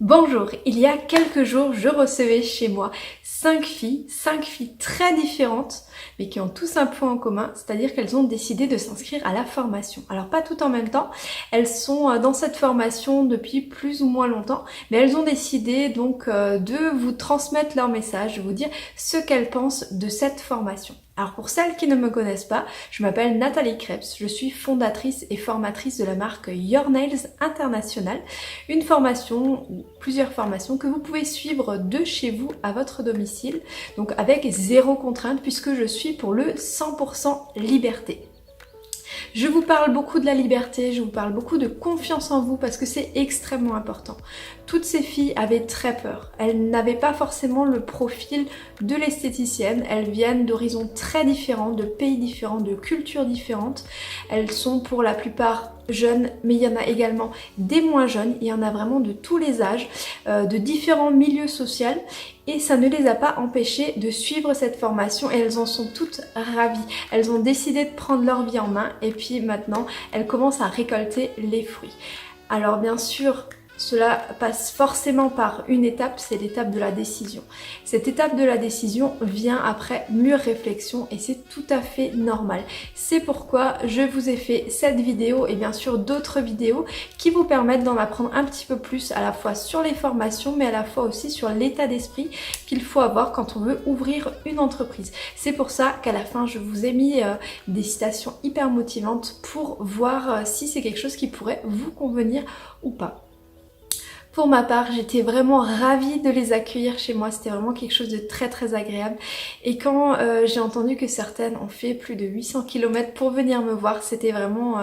Bonjour, il y a quelques jours, je recevais chez moi 5 filles très différentes, mais qui ont tous un point en commun, c'est-à-dire qu'elles ont décidé de s'inscrire à la formation. Alors pas toutes en même temps, elles sont dans cette formation depuis plus ou moins longtemps, mais elles ont décidé donc de vous transmettre leur message, de vous dire ce qu'elles pensent de cette formation. Alors pour celles qui ne me connaissent pas, je m'appelle Nathalie Krebs, je suis fondatrice et formatrice de la marque Your Nails International, une formation ou plusieurs formations que vous pouvez suivre de chez vous à votre domicile, donc avec zéro contrainte puisque je suis pour le 100% liberté. Je vous parle beaucoup de la liberté, je vous parle beaucoup de confiance en vous parce que c'est extrêmement important. Toutes ces filles avaient très peur. Elles n'avaient pas forcément le profil de l'esthéticienne. Elles viennent d'horizons très différents, de pays différents, de cultures différentes. Elles sont pour la plupart jeunes, mais il y en a également des moins jeunes. Il y en a vraiment de tous les âges, de différents milieux sociaux. Et ça ne les a pas empêchées de suivre cette formation et elles en sont toutes ravies. Elles ont décidé de prendre leur vie en main et puis maintenant elles commencent à récolter les fruits. Alors bien sûr, cela passe forcément par une étape, c'est l'étape de la décision. Cette étape de la décision vient après mûre réflexion et c'est tout à fait normal. C'est pourquoi je vous ai fait cette vidéo et bien sûr d'autres vidéos qui vous permettent d'en apprendre un petit peu plus à la fois sur les formations mais à la fois aussi sur l'état d'esprit qu'il faut avoir quand on veut ouvrir une entreprise. C'est pour ça qu'à la fin je vous ai mis des citations hyper motivantes pour voir si c'est quelque chose qui pourrait vous convenir ou pas. Pour ma part, j'étais vraiment ravie de les accueillir chez moi, c'était vraiment quelque chose de très agréable. Et quand j'ai entendu que certaines ont fait plus de 800 km pour venir me voir, c'était vraiment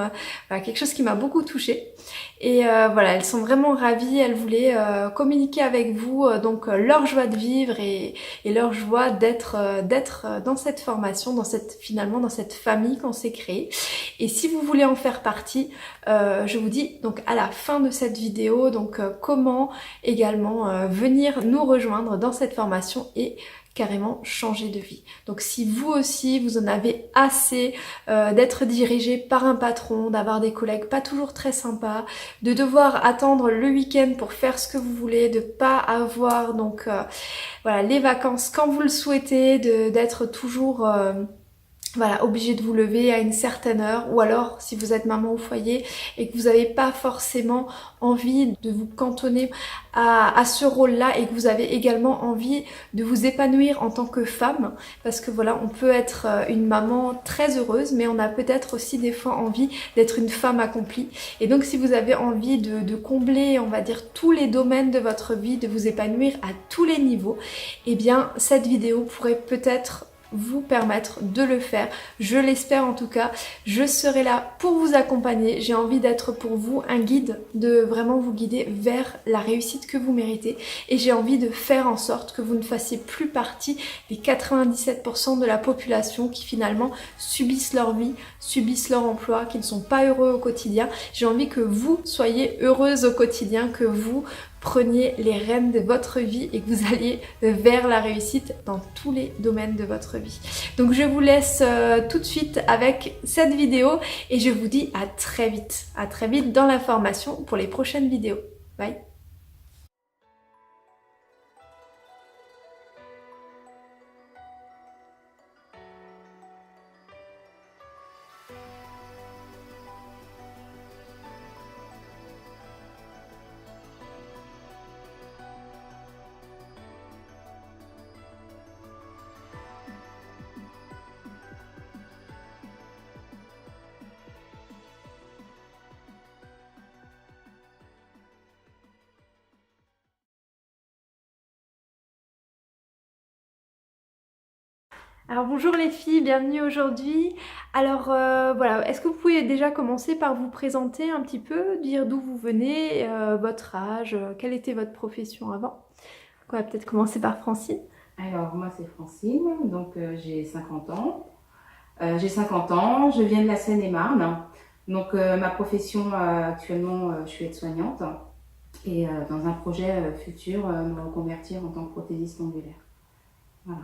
voilà, quelque chose qui m'a beaucoup touchée. Et voilà, elles sont vraiment ravies, elles voulaient communiquer avec vous donc leur joie de vivre et leur joie d'être dans cette formation, finalement dans cette famille qu'on s'est créée. Et si vous voulez en faire partie, je vous dis donc à la fin de cette vidéo donc comment également venir nous rejoindre dans cette formation et carrément changer de vie. Donc si vous aussi vous en avez assez d'être dirigé par un patron, d'avoir des collègues pas toujours très sympas, de devoir attendre le week-end pour faire ce que vous voulez, de pas avoir donc voilà les vacances quand vous le souhaitez, d'être toujours voilà, obligé de vous lever à une certaine heure, ou alors si vous êtes maman au foyer et que vous n'avez pas forcément envie de vous cantonner à ce rôle-là et que vous avez également envie de vous épanouir en tant que femme, parce que voilà, on peut être une maman très heureuse, mais on a peut-être aussi des fois envie d'être une femme accomplie. Et donc si vous avez envie de combler, on va dire, tous les domaines de votre vie, de vous épanouir à tous les niveaux, eh bien cette vidéo pourrait peut-être vous permettre de le faire. Je l'espère en tout cas. Je serai là pour vous accompagner. J'ai envie d'être pour vous un guide, de vraiment vous guider vers la réussite que vous méritez. Et j'ai envie de faire en sorte que vous ne fassiez plus partie des 97% de la population qui finalement subissent leur vie, subissent leur emploi, qui ne sont pas heureux au quotidien. J'ai envie que vous soyez heureuse au quotidien, que vous preniez les rênes de votre vie et que vous alliez vers la réussite dans tous les domaines de votre vie. Donc je vous laisse tout de suite avec cette vidéo et je vous dis à très vite dans la formation pour les prochaines vidéos. Bye. Alors bonjour les filles, bienvenue aujourd'hui. Alors voilà, est-ce que vous pouvez déjà commencer par vous présenter un petit peu, dire d'où vous venez, votre âge, quelle était votre profession avant? On va peut-être commencer par Francine. Alors, moi, c'est Francine, donc j'ai 50 ans. Je viens de la Seine-et-Marne. Donc, ma profession actuellement, je suis aide-soignante et dans un projet futur, me reconvertir en tant que prothésiste ongulaire. Voilà.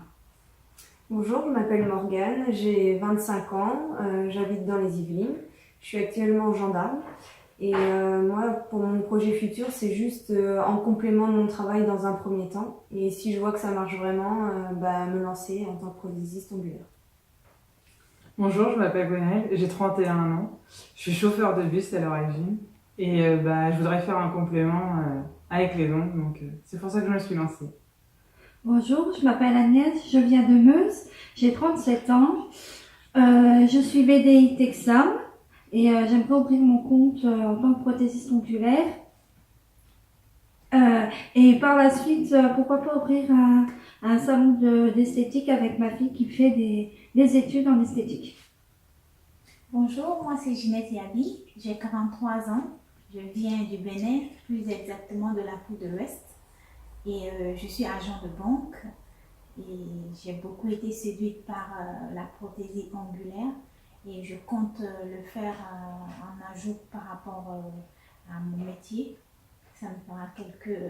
Bonjour, je m'appelle Morgane, j'ai 25 ans, j'habite dans les Yvelines, je suis actuellement gendarme Et moi, pour mon projet futur, c'est juste en complément de mon travail dans un premier temps. Et si je vois que ça marche vraiment, me lancer en tant que prothésiste ongulaire. Bonjour, je m'appelle Gwenaëlle, j'ai 31 ans. Je suis chauffeur de bus à l'origine. Et je voudrais faire un complément avec les ongles, donc c'est pour ça que je me suis lancée. Bonjour, je m'appelle Agnès, je viens de Meuse, j'ai 37 ans. Je suis BDI Texam et j'aimerais ouvrir mon compte en tant que prothésiste ongulaire. Et par la suite, pourquoi pas ouvrir un salon d'esthétique avec ma fille qui fait des études en esthétique. Bonjour, moi c'est Ginette Yabi, j'ai 43 ans, je viens du Bénin, plus exactement de l'Afrique de l'Ouest et je suis agent de banque et j'ai beaucoup été séduite par la prothésie ongulaire et je compte le faire en ajout par rapport à mon métier. Ça me fera quelques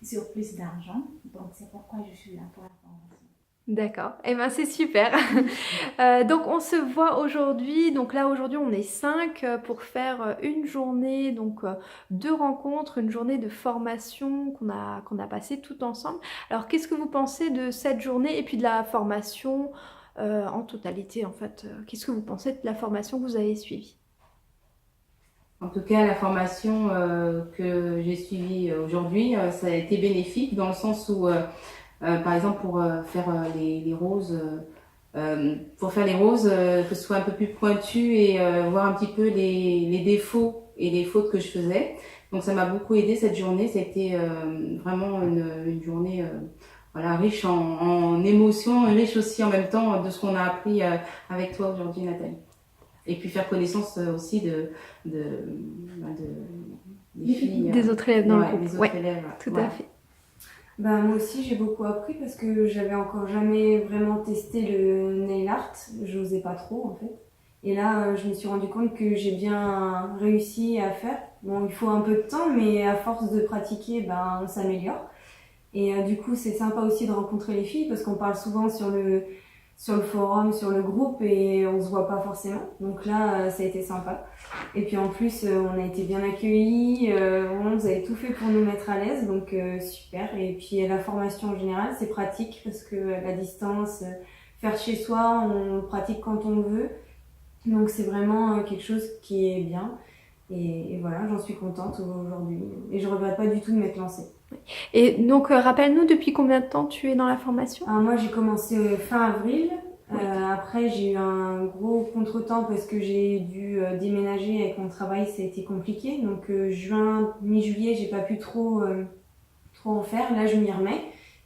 surplus d'argent, donc c'est pourquoi je suis là pour la formation. D'accord, eh ben c'est super. Donc on se voit aujourd'hui, donc là aujourd'hui on est 5 pour faire une journée de rencontres, une journée de formation qu'on a passé tout ensemble. Alors qu'est-ce que vous pensez de cette journée et puis de la formation en totalité en fait? Qu'est-ce que vous pensez de la formation que vous avez suivie? En tout cas, la formation que j'ai suivie aujourd'hui, ça a été bénéfique dans le sens où par exemple, pour faire les roses, que ce soit un peu plus pointu et voir un petit peu les défauts et les fautes que je faisais. Donc ça m'a beaucoup aidé cette journée. Ça a été vraiment une journée riche en émotions, riche aussi en même temps de ce qu'on a appris avec toi aujourd'hui, Nathalie. Et puis faire connaissance aussi des filles. Des autres élèves dans le groupe. Des autres élèves. Tout à fait. Moi aussi, j'ai beaucoup appris parce que j'avais encore jamais vraiment testé le nail art. J'osais pas trop, en fait. Et là, je me suis rendu compte que j'ai bien réussi à faire. Bon, il faut un peu de temps, mais à force de pratiquer, on s'améliore. Et du coup, c'est sympa aussi de rencontrer les filles parce qu'on parle souvent sur le forum, sur le groupe et on se voit pas forcément. Donc là, ça a été sympa. Et puis en plus, on a été bien accueillis, vous avez tout fait pour nous mettre à l'aise, donc super. Et puis la formation en général, c'est pratique parce que la distance, faire chez soi, on pratique quand on veut. Donc c'est vraiment quelque chose qui est bien. Et voilà, j'en suis contente aujourd'hui. Et je regrette pas du tout de m'être lancée. Et donc rappelle-nous depuis combien de temps tu es dans la formation? Moi j'ai commencé fin avril. Après j'ai eu un gros contretemps parce que j'ai dû déménager avec mon travail, ça a été compliqué. Donc mi-juillet, j'ai pas pu trop en faire. Là je m'y remets.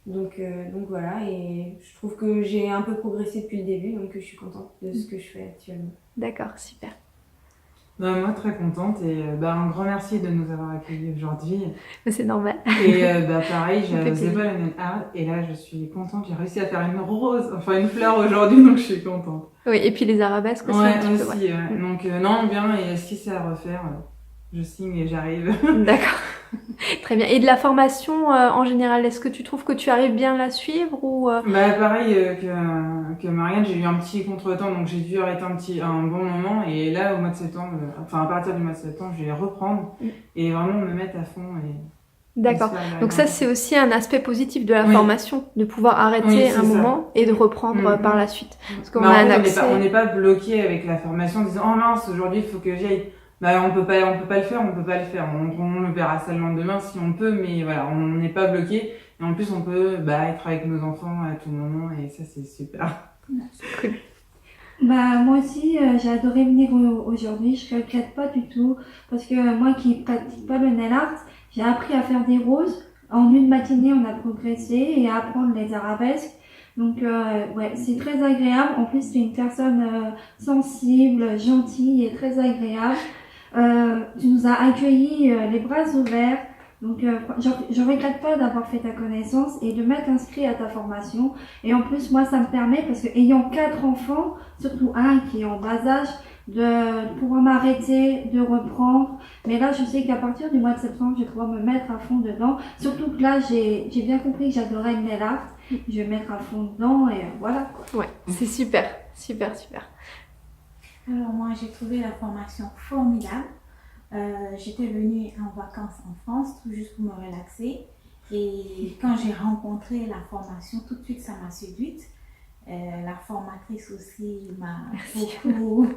Donc voilà, et je trouve que j'ai un peu progressé depuis le début, donc je suis contente de ce que je fais actuellement. D'accord, super. Moi, très contente et un grand merci de nous avoir accueillis aujourd'hui. Mais c'est normal. Et pareil, Ça fait je faisais plaisir. pas le nail art et là, je suis contente. J'ai réussi à faire une fleur aujourd'hui, donc je suis contente. Oui, et puis les arabesques aussi Ouais, un petit peu. aussi. Ouais. Donc non, bien, et si c'est à refaire, je signe et j'arrive. D'accord. Très bien. Et de la formation en général, est-ce que tu trouves que tu arrives bien à la suivre ou Pareil que Marianne, j'ai eu un petit contretemps, donc j'ai dû arrêter un bon moment. Et là, au mois de septembre, à partir du mois de septembre, je vais reprendre et vraiment me mettre à fond. D'accord. Donc ça, c'est aussi un aspect positif de la formation, de pouvoir arrêter un moment et de reprendre par la suite. Parce qu'on a un accès. On n'est pas bloqué avec la formation en disant oh mince, aujourd'hui il faut que j'y aille. On peut pas le faire. On le verra seulement demain si on peut, mais voilà, on n'est pas bloqué. Et en plus, on peut être avec nos enfants à tout moment et ça, c'est super. Cool. Moi aussi, j'ai adoré venir aujourd'hui. Je regrette pas du tout parce que moi qui pratique pas le nail art, j'ai appris à faire des roses. En une matinée, on a progressé et à apprendre les arabesques. Donc c'est très agréable. En plus, tu es une personne sensible, gentille et très agréable. Tu nous as accueillis les bras ouverts. Donc je regrette pas d'avoir fait ta connaissance et de m'être inscrit à ta formation. Et en plus, moi, ça me permet, parce que ayant 4 enfants, surtout un qui est en bas âge, de pouvoir m'arrêter, de reprendre. Mais là, je sais qu'à partir du mois de septembre, je vais pouvoir me mettre à fond dedans. Surtout que là, j'ai bien compris que j'adorais le nail art. Je vais me mettre à fond dedans et voilà. Ouais, c'est super, super, super. Alors moi, j'ai trouvé la formation formidable. J'étais venue en vacances en France, tout juste pour me relaxer. Et quand j'ai rencontré la formation, tout de suite, ça m'a séduite. La formatrice aussi m'a beaucoup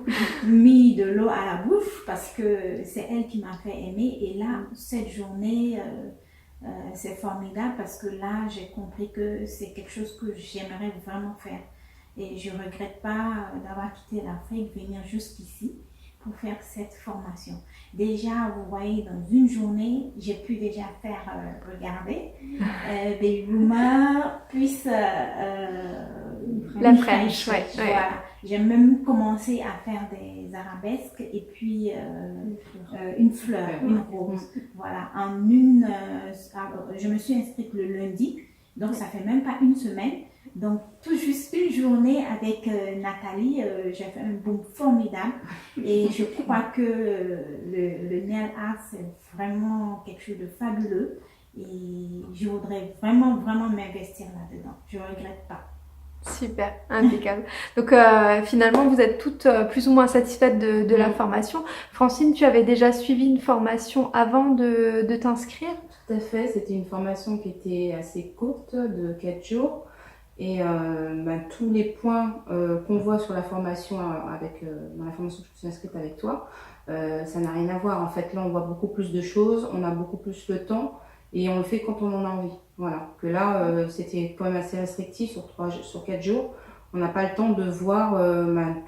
mis de l'eau à la bouche parce que c'est elle qui m'a fait aimer. Et là, cette journée, c'est formidable parce que là, j'ai compris que c'est quelque chose que j'aimerais vraiment faire. Et je ne regrette pas d'avoir quitté l'Afrique, venir jusqu'ici pour faire cette formation. Déjà, vous voyez, dans une journée, j'ai pu déjà faire, regardez, Baby Boomer, puis la French, ouais. Voilà. J'ai même commencé à faire des arabesques et puis une fleur, une rose. Voilà, je me suis inscrite le lundi, donc ça fait même pas une semaine. Donc, tout juste une journée avec Nathalie, j'ai fait un boom formidable. Et je crois que le nail art, c'est vraiment quelque chose de fabuleux. Et je voudrais vraiment, vraiment m'investir là-dedans. Je ne regrette pas. Super, impeccable. Donc finalement, vous êtes toutes plus ou moins satisfaites de la formation. Francine, tu avais déjà suivi une formation avant de t'inscrire? Tout à fait, c'était une formation qui était assez courte, de 4 jours. Et tous les points qu'on voit sur la formation, dans la formation que je me suis inscrite avec toi, ça n'a rien à voir. En fait, là, on voit beaucoup plus de choses, on a beaucoup plus le temps et on le fait quand on en a envie. Voilà. Que là, c'était quand même assez restrictif sur 4 jours. On n'a pas le temps de voir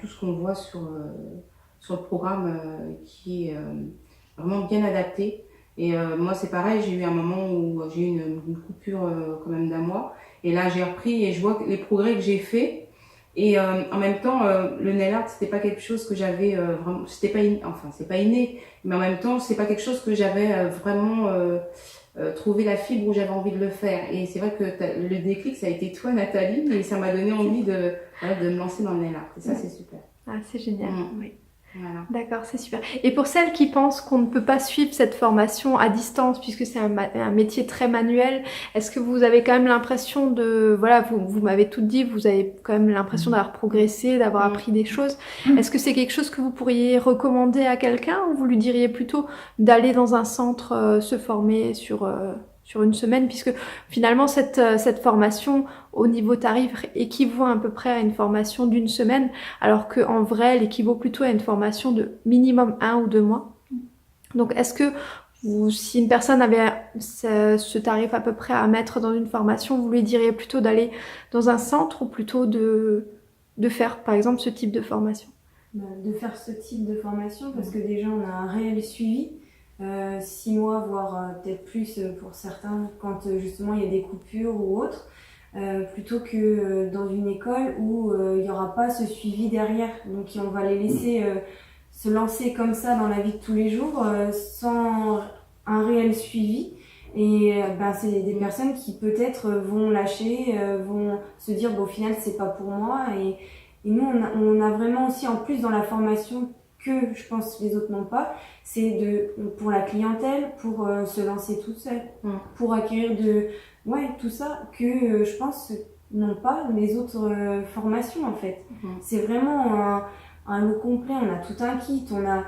tout ce qu'on voit sur le programme qui est vraiment bien adapté. Et moi, c'est pareil, j'ai eu un moment où j'ai eu une coupure quand même d'un mois. Et là, j'ai repris et je vois les progrès que j'ai faits. Et en même temps, le nail art, c'était pas quelque chose que j'avais vraiment, c'était pas c'est pas inné, mais en même temps, c'est pas quelque chose que j'avais vraiment trouvé la fibre où j'avais envie de le faire. Et c'est vrai que le déclic, ça a été toi, Nathalie, et ça m'a donné envie de me lancer dans le nail art. Et ça, c'est super. Ah, c'est génial, oui. Voilà. D'accord, c'est super. Et pour celles qui pensent qu'on ne peut pas suivre cette formation à distance puisque c'est un métier très manuel, est-ce que vous avez quand même l'impression vous m'avez tout dit, vous avez quand même l'impression d'avoir progressé, d'avoir appris des choses. Est-ce que c'est quelque chose que vous pourriez recommander à quelqu'un ou vous lui diriez plutôt d'aller dans un centre se former sur une semaine, puisque finalement cette formation au niveau tarif équivaut à peu près à une formation d'une semaine, alors qu'en vrai elle équivaut plutôt à une formation de minimum 1 ou 2 mois. Donc est-ce que si une personne avait ce tarif à peu près à mettre dans une formation, vous lui diriez plutôt d'aller dans un centre ou plutôt de faire par exemple ce type de formation? De faire ce type de formation parce que déjà on a un réel suivi. 6 mois, voire peut-être plus pour certains, quand justement il y a des coupures ou autres, plutôt que dans une école où il n'y aura pas ce suivi derrière. Donc on va les laisser se lancer comme ça dans la vie de tous les jours sans un réel suivi. Et c'est des personnes qui peut-être vont lâcher, vont se dire au final c'est pas pour moi. Et nous on a vraiment aussi en plus dans la formation que je pense les autres n'ont pas, c'est pour la clientèle, pour se lancer toute seule, pour acquérir tout ça que je pense n'ont pas les autres formations en fait. C'est vraiment un lot complet, on a tout un kit, on a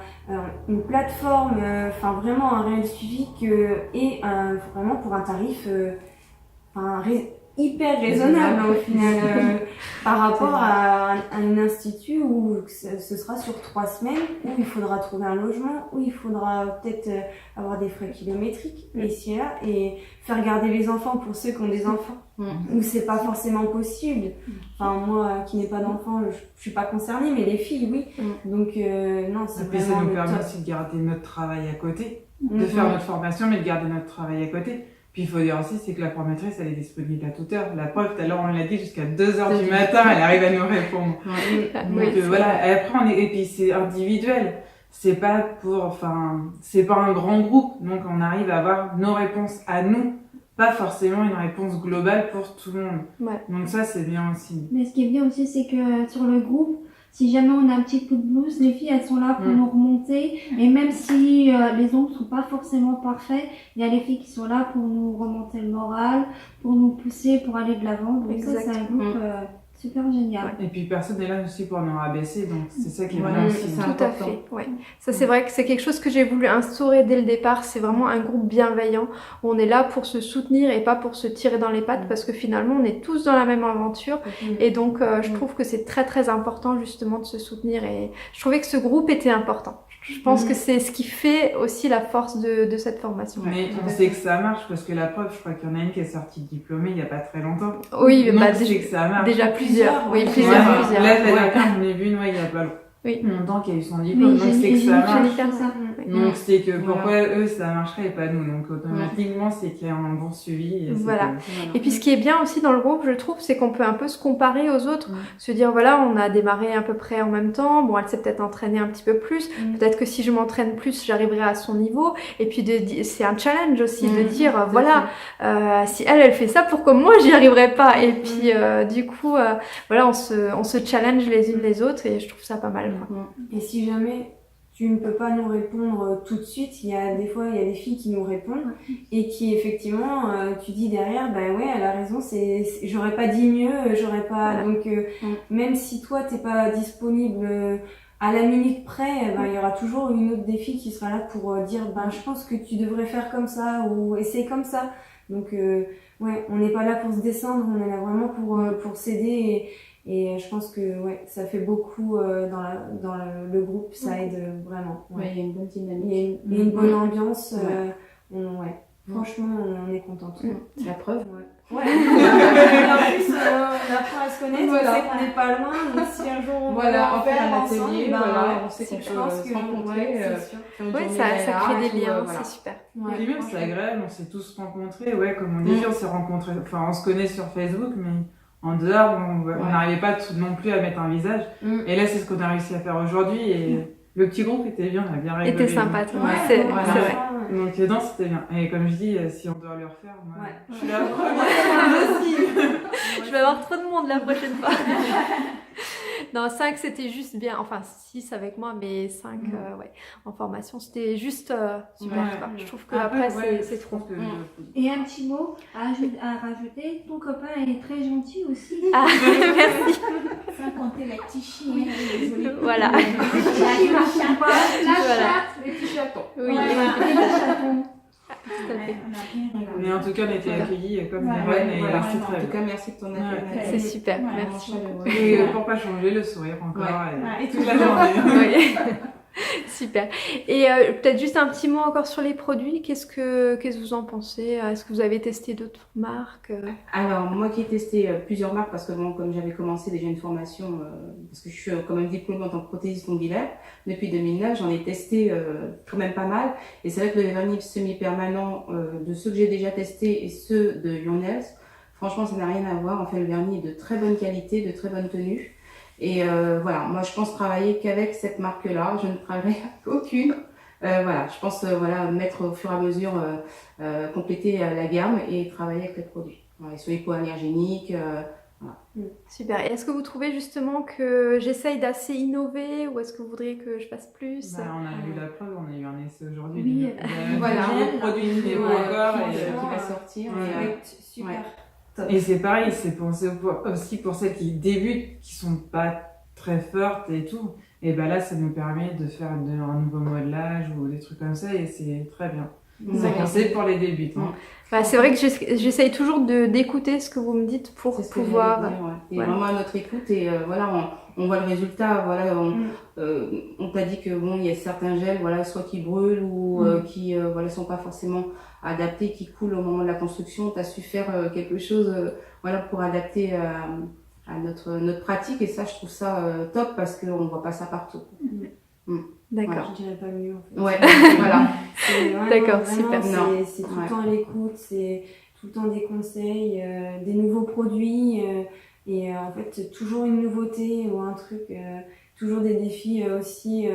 une plateforme, vraiment un réel suivi et vraiment pour un tarif hyper raisonnable au final par rapport à un institut où ce sera sur 3 semaines où il faudra trouver un logement, où il faudra peut-être avoir des frais kilométriques ici et là et faire garder les enfants pour ceux qui ont des enfants où c'est pas forcément possible. Moi qui n'ai pas d'enfants, je suis pas concernée, mais les filles oui. Donc non, c'est puis vraiment ça nous permet aussi de garder notre travail à côté, de faire notre formation mais de garder notre travail à côté. Puis il faut dire aussi, c'est que la formatrice, elle est disponible à toute heure. La preuve, tout à l'heure, on l'a dit, jusqu'à 2h du matin, elle arrive à nous répondre. Donc voilà, et après, et puis c'est individuel. C'est pas c'est pas un grand groupe. Donc on arrive à avoir nos réponses à nous, pas forcément une réponse globale pour tout le monde. Ouais. Donc ça, c'est bien aussi. Mais ce qui est bien aussi, c'est que sur le groupe, si jamais on a un petit coup de blues, les filles, elles sont là pour nous remonter. Et même si les ongles sont pas forcément parfaits, il y a les filles qui sont là pour nous remonter le moral, pour nous pousser, pour aller de l'avant. Donc ça, c'est un groupe super génial. Et puis personne n'est là aussi pour nous rabaisser, donc c'est ça qui est Voilà, bien c'est aussi. ça. Tout à important. fait, ouais. Ça c'est vrai que c'est quelque chose que j'ai voulu instaurer dès le départ, c'est vraiment un groupe bienveillant, où on est là pour se soutenir et pas pour se tirer dans les pattes, parce que finalement on est tous dans la même aventure, et donc je trouve que c'est très très important justement de se soutenir, et je trouvais que ce groupe était important. Je pense que c'est ce qui fait aussi la force de cette formation. Mais on sait que ça marche, parce que la preuve, je crois qu'il y en a une qui est sortie diplômée il n'y a pas très longtemps. Oui, Donc bah, c'est que ça marche. déjà plusieurs, oui, Ouais. plusieurs. Là, la dernière, j'en ai vu une, il n'y a pas Oui. longtemps qui a eu son diplôme, donc c'est que j'ai ça vu marche. faire ça. Donc c'est que Voilà. pourquoi eux ça marcherait et pas nous, donc automatiquement c'est qu'il y a un bon suivi. Et c'est Voilà. que- Et puis ce qui est bien aussi dans le groupe, je trouve, c'est qu'on peut un peu se comparer aux autres, se dire voilà, on a démarré à peu près en même temps, bon, elle s'est peut-être entraînée un petit peu plus, peut-être que si je m'entraîne plus, j'arriverai à son niveau, et puis c'est un challenge aussi de dire voilà, si elle fait ça, pourquoi moi j'y arriverai pas, et puis du coup, voilà, on se challenge les unes les autres, et je trouve ça pas mal, quoi. Et si jamais tu ne peux pas nous répondre tout de suite, il y a des filles qui nous répondent et qui effectivement, tu dis derrière, ben ouais, elle a raison, j'aurais pas dit mieux, j'aurais pas. Voilà. Donc même si toi t'es pas disponible à la minute près, ben il y aura toujours une autre des filles qui sera là pour dire, ben je pense que tu devrais faire comme ça ou essayer comme ça. Donc ouais, on n'est pas là pour se descendre, on est là vraiment pour s'aider. Et je pense que ouais, ça fait beaucoup dans le groupe, ça aide vraiment. Ouais, Ouais. il y a une bonne dynamique. Il y a une bonne ambiance. Ouais. Ouais. Franchement, on est contente. La preuve. Ouais. Et en plus, on apprend à se connaître, Voilà. on sait qu'on n'est pas loin, donc si un jour on Voilà, veut on fait faire un ensemble, atelier, ben, voilà, ouais, on sait qu'on je peut pense se que rencontrer, ouais, c'est sûr. faire une Ouais, journée ça là, crée et des tout, liens, voilà. c'est super. Ouais, Et même c'est agréable, on s'est tous rencontrés, ouais, comme on dit, on s'est rencontrés, enfin on se connaît sur Facebook, mais en dehors, on n'arrivait pas non plus à mettre un visage. Et là, c'est ce qu'on a réussi à faire aujourd'hui. Et le petit groupe était bien, on a bien rigolé. Était sympa, Ouais, c'est voilà. vrai. Donc, non, c'était bien. Et comme je dis, si on doit le refaire, moi, Ouais. je suis la première aussi. Je vais avoir trop de monde la prochaine fois. Non, 5 c'était juste bien, enfin 6 avec moi, mais 5 ouais, en formation c'était juste super. Ouais. Quoi. Je trouve que après ouais, c'est je trop. trouve que Et un petit mot à rajouter, ton copain est très gentil aussi. Ah, merci. Sans compter les petits chiens, les jolis Voilà. petits chiens, La Voilà. chatte, Les petits chatons. Oui, Voilà. et le chaton. tout à fait. On a bien rigolé. Mais en tout cas, on a été accueillis comme des Ouais, reines et Voilà. c'est En très tout bien. cas, merci de ton accueil. Ouais. C'est super, Ouais, merci. Et pour pas changer le sourire encore Ouais. et toute la journée. Oui. Super. Et peut-être juste un petit mot encore sur les produits. Qu'est-ce que vous en pensez? Est-ce que vous avez testé d'autres marques? Alors, moi qui ai testé plusieurs marques, parce que bon, comme j'avais commencé déjà une formation, parce que je suis quand même diplômée en tant que prothésiste ongulaire, depuis 2009, j'en ai testé quand même pas mal. Et c'est vrai que le vernis semi-permanent, de ceux que j'ai déjà testés et ceux de Yonels, franchement, ça n'a rien à voir. En fait, le vernis est de très bonne qualité, de très bonne tenue. Et voilà, moi je pense travailler qu'avec cette marque-là, je ne travaillerai aucune. Voilà, je pense voilà, mettre au fur et à mesure, compléter la gamme et travailler avec les produits. Voilà, sur les hypoallergéniques. Super. Et est-ce que vous trouvez justement que j'essaye d'assez innover ou est-ce que vous voudriez que je fasse plus? Bah, on a vu la preuve, on a eu un essai aujourd'hui. Oui. Voilà. Un nouveau produit qui n'est pas encore. Qui va sortir. Ouais. Et, Super. Ouais. Et c'est pareil, c'est pensé aussi pour celles qui débutent, qui sont pas très fortes et tout. Et ben là, ça nous permet de faire un nouveau modelage ou des trucs comme ça et c'est très bien. C'est pensé pour les débutants. Bah, c'est vrai que j'essaye toujours d'écouter ce que vous me dites pour c'est ce que pouvoir. j'allais dire, ouais. Et Ouais. vraiment à notre écoute et voilà, on voit le résultat. Voilà, on t'a dit que bon, il y a certains gels, voilà, soit qui brûlent ou qui voilà sont pas forcément adaptés, qui coulent au moment de la construction. T'as su faire quelque chose, voilà, pour adapter à notre pratique et ça, je trouve ça top parce qu'on voit pas ça partout. D'accord. Je dirais pas mieux en fait. Ouais, voilà. D'accord, vraiment, super. C'est tout Ouais. le temps à l'écoute, c'est tout le temps des conseils, des nouveaux produits et en fait toujours une nouveauté ou un truc, toujours des défis aussi.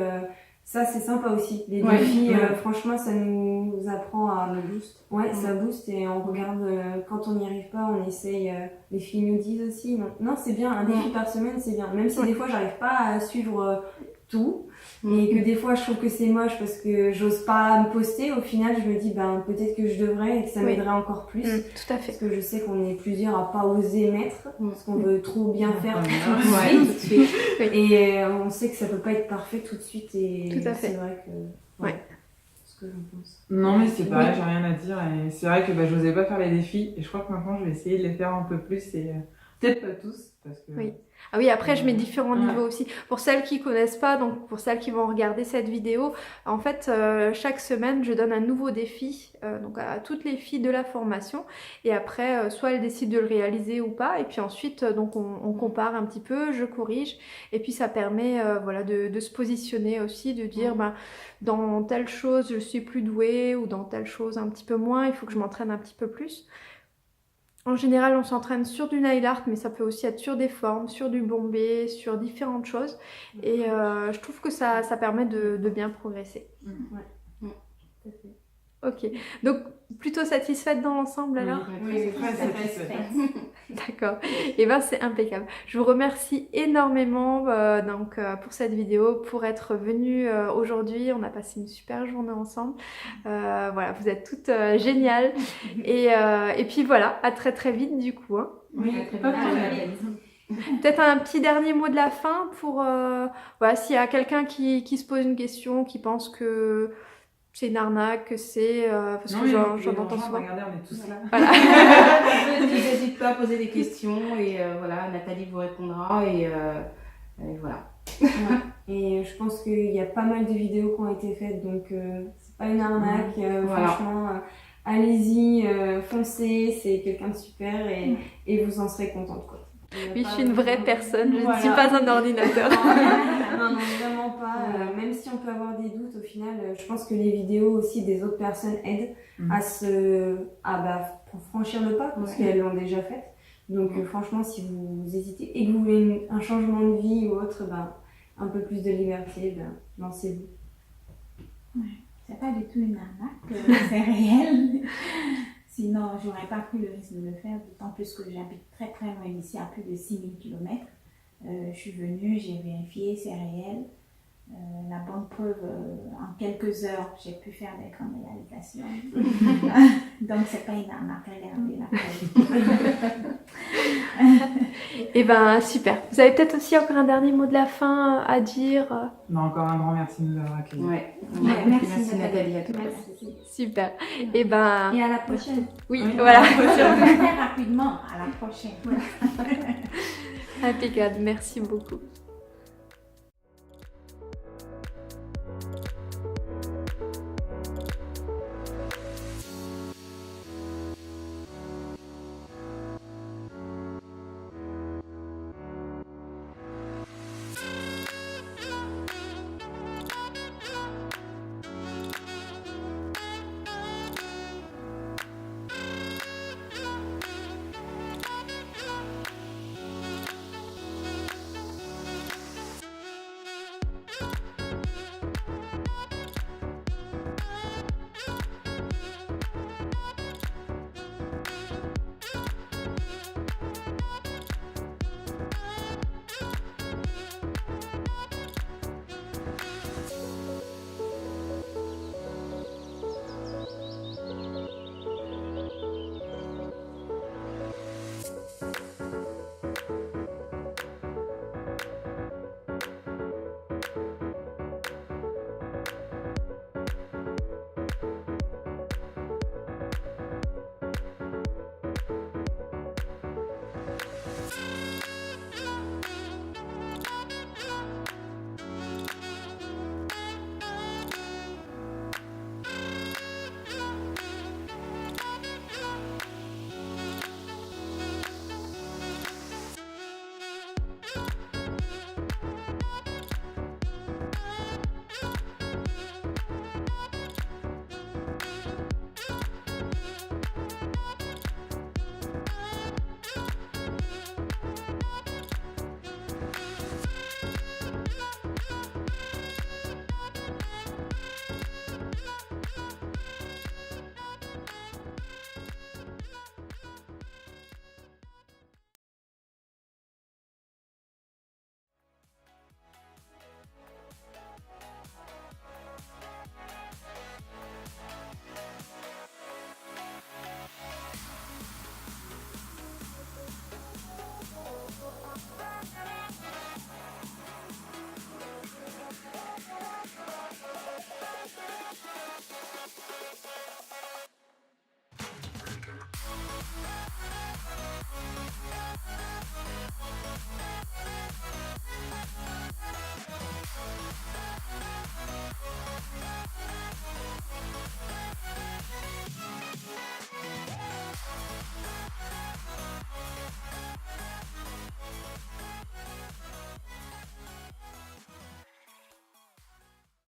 Ça c'est sympa aussi. Les Ouais. défis, Ouais. franchement ça nous apprend à boost. Ouais, ça booste et on regarde quand on n'y arrive pas, on essaye. Les filles nous disent aussi non c'est bien, un défi par semaine c'est bien. Même si des fois j'arrive pas à suivre tout. Et que des fois je trouve que c'est moche parce que j'ose pas me poster. Au final, je me dis peut-être que je devrais et que ça m'aiderait encore plus. Tout à fait. Parce que je sais qu'on est plusieurs à pas oser mettre parce qu'on veut trop bien faire Ouais, tout de suite. et on sait que ça peut pas être parfait tout de suite et Tout à fait. c'est vrai que Ouais. ce que j'en pense. Non, mais c'est pareil, j'ai rien à dire. Et c'est vrai que je n'osais pas faire les défis. Et je crois que maintenant, je vais essayer de les faire un peu plus. Et peut-être pas tous. Parce que... Oui. Ah oui, après je mets différents Ouais. niveaux aussi. Pour celles qui connaissent pas, donc pour celles qui vont regarder cette vidéo, en fait, chaque semaine, je donne un nouveau défi donc à toutes les filles de la formation. Et après, soit elles décident de le réaliser ou pas. Et puis ensuite, donc on compare un petit peu, je corrige. Et puis ça permet voilà, de se positionner aussi, de dire dans telle chose, je suis plus douée ou dans telle chose un petit peu moins, il faut que je m'entraîne un petit peu plus. En général, on s'entraîne sur du nail art, mais ça peut aussi être sur des formes, sur du bombé, sur différentes choses. Et je trouve que ça permet de bien progresser. Ok. Donc, plutôt satisfaite dans l'ensemble alors? Oui, très satisfaite. D'accord. Et ben c'est impeccable. Je vous remercie énormément pour cette vidéo, pour être venue aujourd'hui. On a passé une super journée ensemble. Voilà, vous êtes toutes géniales. Et puis voilà, à très très vite du coup. Hein. Oui, très bien. Peut-être un petit dernier mot de la fin pour voilà, s'il y a quelqu'un qui se pose une question, qui pense que c'est une arnaque, que c'est parce que j'en entends souvent. Regardez, on est tous là. Voilà. N'hésite pas à poser des questions et voilà, Nathalie vous répondra et voilà. Et je pense qu'il y a pas mal de vidéos qui ont été faites, donc c'est pas une arnaque. Voilà. Franchement, allez-y, foncez, c'est quelqu'un de super et vous en serez contente, quoi. Oui, je suis une vraie personne, je ne Voilà. suis pas un ordinateur. Non, vraiment pas. Même si on peut avoir des doutes, au final, je pense que les vidéos aussi des autres personnes aident pour franchir le pas, parce qu'elles l'ont déjà fait. Donc franchement, si vous hésitez et que vous voulez un changement de vie ou autre, un peu plus de liberté, lancez-vous. C'est pas du tout une arnaque, c'est réel. Sinon, j'aurais pas pris le risque de le faire, d'autant plus que j'habite très très loin d'ici, à plus de 6000 km. Je suis venue, j'ai vérifié, c'est réel. La bonne preuve, en quelques heures, j'ai pu faire des grandes réalisations. Donc, c'est pas une arnaque, regardez la preuve. Et ben super. Vous avez peut-être aussi encore un dernier mot de la fin à dire? Non, encore un grand merci de nous avoir accueillis. Ouais. Merci, Nathalie. À toi. Merci. Super. Et ben Et à la prochaine. oui, Oui. voilà. Très rapidement, à la prochaine. Impeccable. Merci beaucoup.